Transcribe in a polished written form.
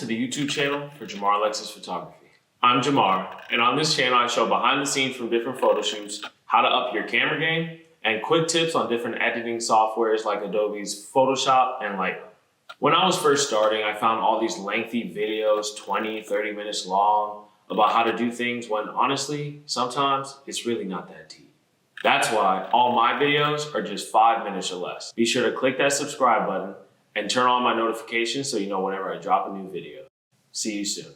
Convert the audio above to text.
to the YouTube channel for Jamar Alexis Photography. I'm Jamar, and on this channel I show behind the scenes from different photo shoots, how to up your camera game, and quick tips on different editing softwares like Adobe's Photoshop and Lightroom. When I was first starting, I found all these lengthy videos, 20, 30 minutes long, about how to do things when honestly, sometimes it's really not that deep. That's why all my videos are just 5 minutes or less. Be sure to click that subscribe button and turn on my notifications so you know whenever I drop a new video. See you soon.